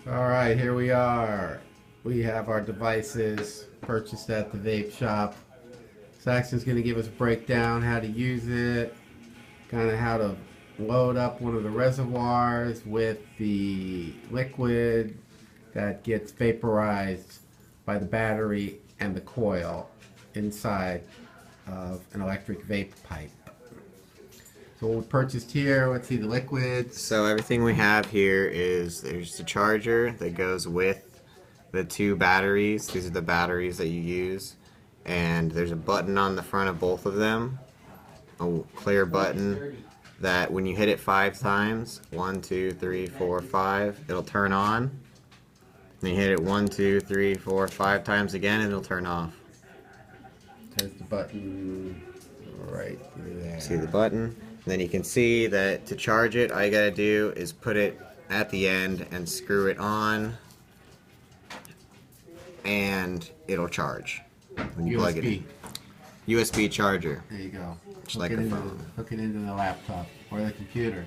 Alright, here we are. We have our devices purchased at the vape shop. Saxon's going to give us a breakdown how to use it, kind of how to load up one of the reservoirs with the liquid that gets vaporized by the battery and the coil inside of an electric vape pipe. So what we purchased here, let's see the liquids. So everything we have here is there's the charger that goes with the two batteries. These are the batteries that you use. And there's a button on the front of both of them. A clear button that when you hit it 5 times, 1, 2, 3, 4, 5, it'll turn on. Then you hit it 1, 2, 3, 4, 5 times again and it'll turn off. There's the button right there. See the button? And then you can see that to charge it, all you gotta do is put it at the end and screw it on, and it'll charge when you plug it in. USB charger. There you go. Just like a phone. Hook it into the laptop or the computer.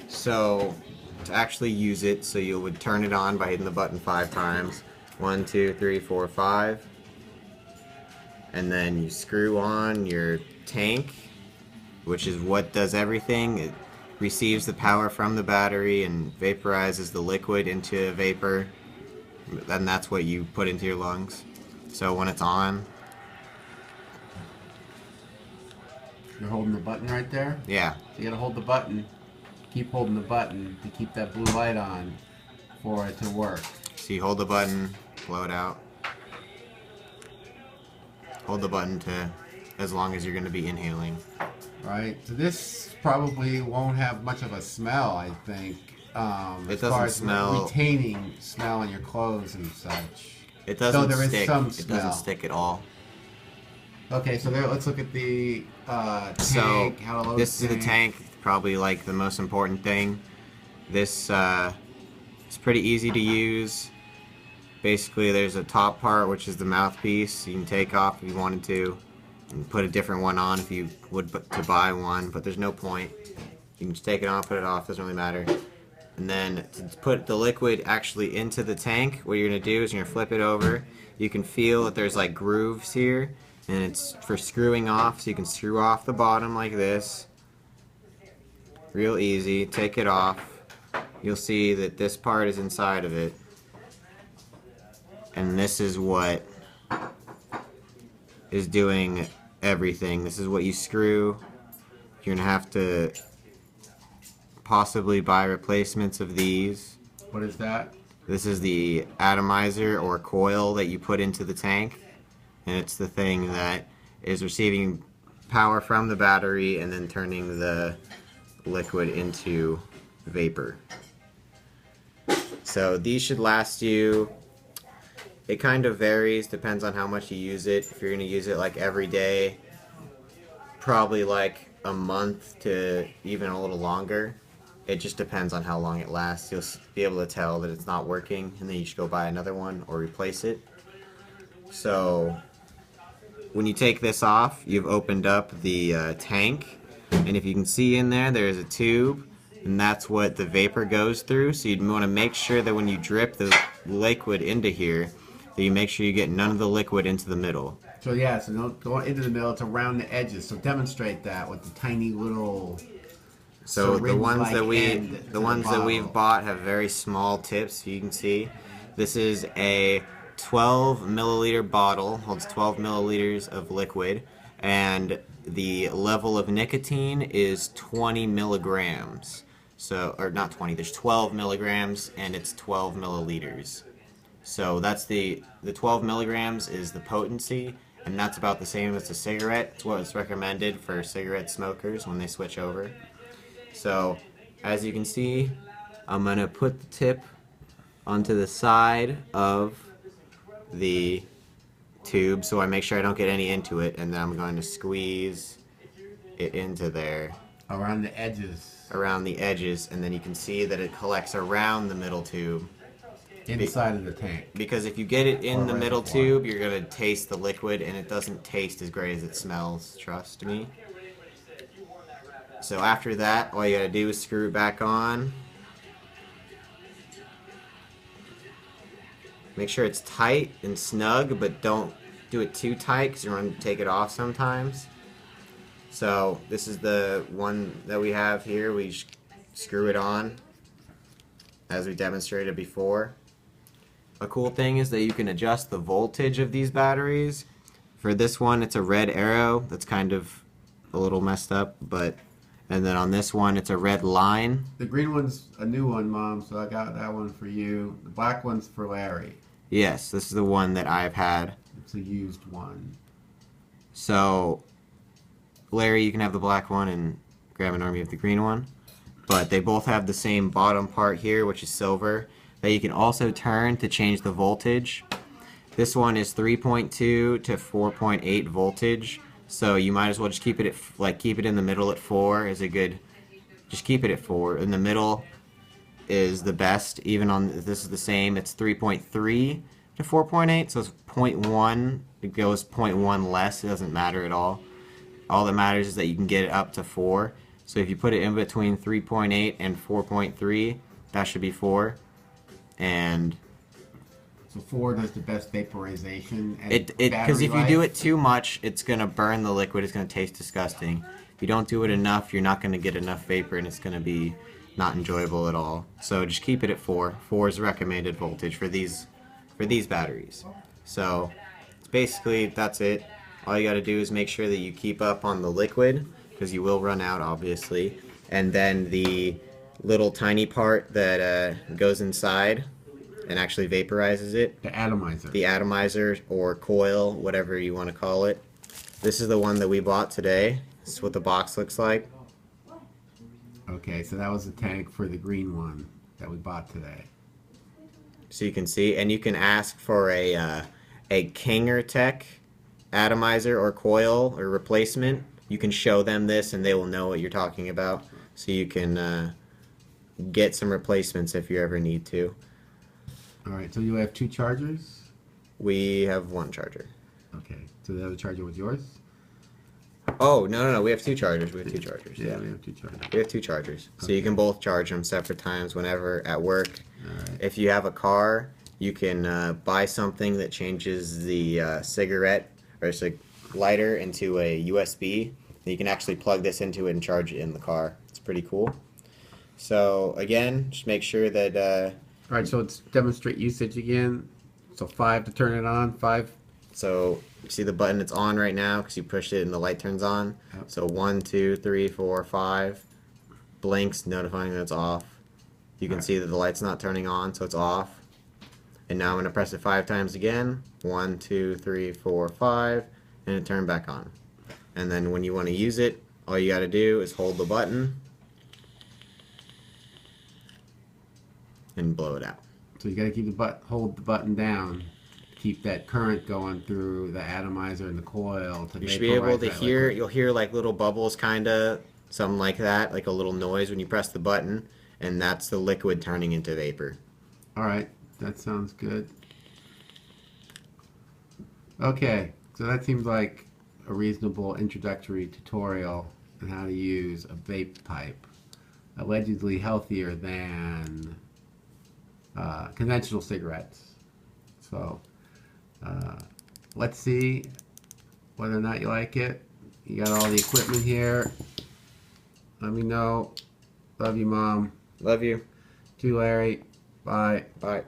So to actually use it, so you would turn it on by hitting the button 5 times. 1, 2, 3, 4, 5. And then you screw on your tank, which is what does everything. It receives the power from the battery and vaporizes the liquid into vapor. And that's what you put into your lungs. So when it's on, you're holding the button right there? yeah. So you gotta hold the button. Keep holding the button to keep that blue light on for it to work. So you hold the button, blow it out. Hold the button to as long as you're going to be inhaling. Right. So this probably won't have much of a smell, I think. It doesn't smell. Retaining smell on your clothes and such. It doesn't there stick. Is some it smell. doesn't stick at all. Okay, so there. Let's look at the tank. So how to load this is the tank. Probably like the most important thing. This is pretty easy to use. Basically, there's a top part, which is the mouthpiece. You can take off if you wanted to, and put a different one on if you would to buy one. But there's no point. You can just take it on, put it off. Doesn't really matter. And then to put the liquid actually into the tank, what you're gonna do is you're gonna flip it over. You can feel that there's like grooves here, and it's for screwing off. So you can screw off the bottom like this. Real easy. Take it off. You'll see that this part is inside of it. And this is what is doing everything. This is what you screw. You're going to have to possibly buy replacements of these. What is that? This is the atomizer or coil that you put into the tank. And it's the thing that is receiving power from the battery and then turning the liquid into vapor. So these should last you. It kind of varies, depends on how much you use it. If you're going to use it like every day, probably like a month to even a little longer. It just depends on how long it lasts. You'll be able to tell that it's not working, and then you should go buy another one or replace it. So when you take this off, you've opened up the tank, and if you can see in there, there's a tube, and that's what the vapor goes through. So you'd want to make sure that when you drip the liquid into here, that you make sure you get none of the liquid into the middle. So yeah, so don't go into the middle, it's around the edges. So demonstrate that with the tiny little. So the ones that we've bottle. bought have very small tips. You can see this is a 12 milliliter bottle, holds 12 milliliters of liquid, and the level of nicotine is 20 milligrams. So, or not 20, there's 12 milligrams and it's 12 milliliters. So that's the 12 milligrams is the potency, and that's about the same as a cigarette. It's what is recommended for cigarette smokers when they switch over. So as you can see, I'm going to put the tip onto the side of the tube so I make sure I don't get any into it, and then I'm going to squeeze it into there. Around the edges. Around the edges, and then you can see that it collects around the middle tube. Inside of the tank. Because if you get it in the middle tube, you're going to taste the liquid, and it doesn't taste as great as it smells, trust me. So after that, all you got to do is screw it back on. Make sure it's tight and snug, but don't do it too tight because you're going to take it off sometimes. So this is the one that we have here. We screw it on as we demonstrated before. A cool thing is that you can adjust the voltage of these batteries. For this one, it's a red arrow that's kind of a little messed up, and then on this one, it's a red line. The green one's a new one, Mom, so I got that one for you. The black one's for Larry. Yes, this is the one that I've had. It's a used one. So, Larry, you can have the black one, and Grandma Norma, you have the green one. But they both have the same bottom part here, which is silver, that you can also turn to change the voltage. This one is 3.2 to 4.8 voltage, so you might as well just keep it at keep it in the middle at 4 is a good. Just keep it at 4. In the middle is the best. Even on this is the same. It's 3.3 to 4.8, so it's 0.1. It goes 0.1 less. It doesn't matter at all. All that matters is that you can get it up to 4. So if you put it in between 3.8 and 4.3, that should be 4. And so 4 does the best vaporization. And because if you do it too much, it's gonna burn the liquid. It's gonna taste disgusting. If you don't do it enough, you're not gonna get enough vapor, and it's gonna be not enjoyable at all. So just keep it at 4. 4 is recommended voltage for these batteries. So basically that's it. All you got to do is make sure that you keep up on the liquid, because you will run out, obviously. And then the little tiny part that goes inside and actually vaporizes it. The atomizer. The atomizer or coil, whatever you want to call it. This is the one that we bought today. This is what the box looks like. Okay, so that was the tank for the green one that we bought today. So you can see, and you can ask for a Kinger Tech atomizer or coil or replacement. You can show them this and they will know what you're talking about, so you can get some replacements if you ever need to. Alright, so you have 2 chargers? We have 1 charger. Okay, so the other charger was yours? Oh, no, we have 2 chargers. We have 2 chargers. Yeah, we have 2 chargers. We have 2 chargers. So okay. you can both charge them separate times whenever at work. Alright. If you have a car, you can buy something that changes the cigarette or lighter into a USB. You can actually plug this into it and charge it in the car. It's pretty cool. So again, just make sure that alright, so let's demonstrate usage again. So 5 to turn it on, 5. So you see the button, it's on right now because you pushed it and the light turns on. Yep. So 1, 2, 3, 4, 5 blinks notifying that it's off. You can see that the light's not turning on, so it's off. And now I'm going to press it 5 times again. 1, 2, 3, 4, 5, and it turned back on. And then when you want to use it, all you got to do is hold the button and blow it out. So you got to keep hold the button down, keep that current going through the atomizer and the coil to You should be able to hear. liquid. You'll hear like little bubbles, kinda, something like that, like a little noise when you press the button, and that's the liquid turning into vapor. All right, that sounds good. Okay, so that seems like a reasonable introductory tutorial on how to use a vape pipe, allegedly healthier than conventional cigarettes. So let's see whether or not you like it. You got all the equipment here. Let me know. Love you, Mom. Love you. To Larry. Bye. Bye.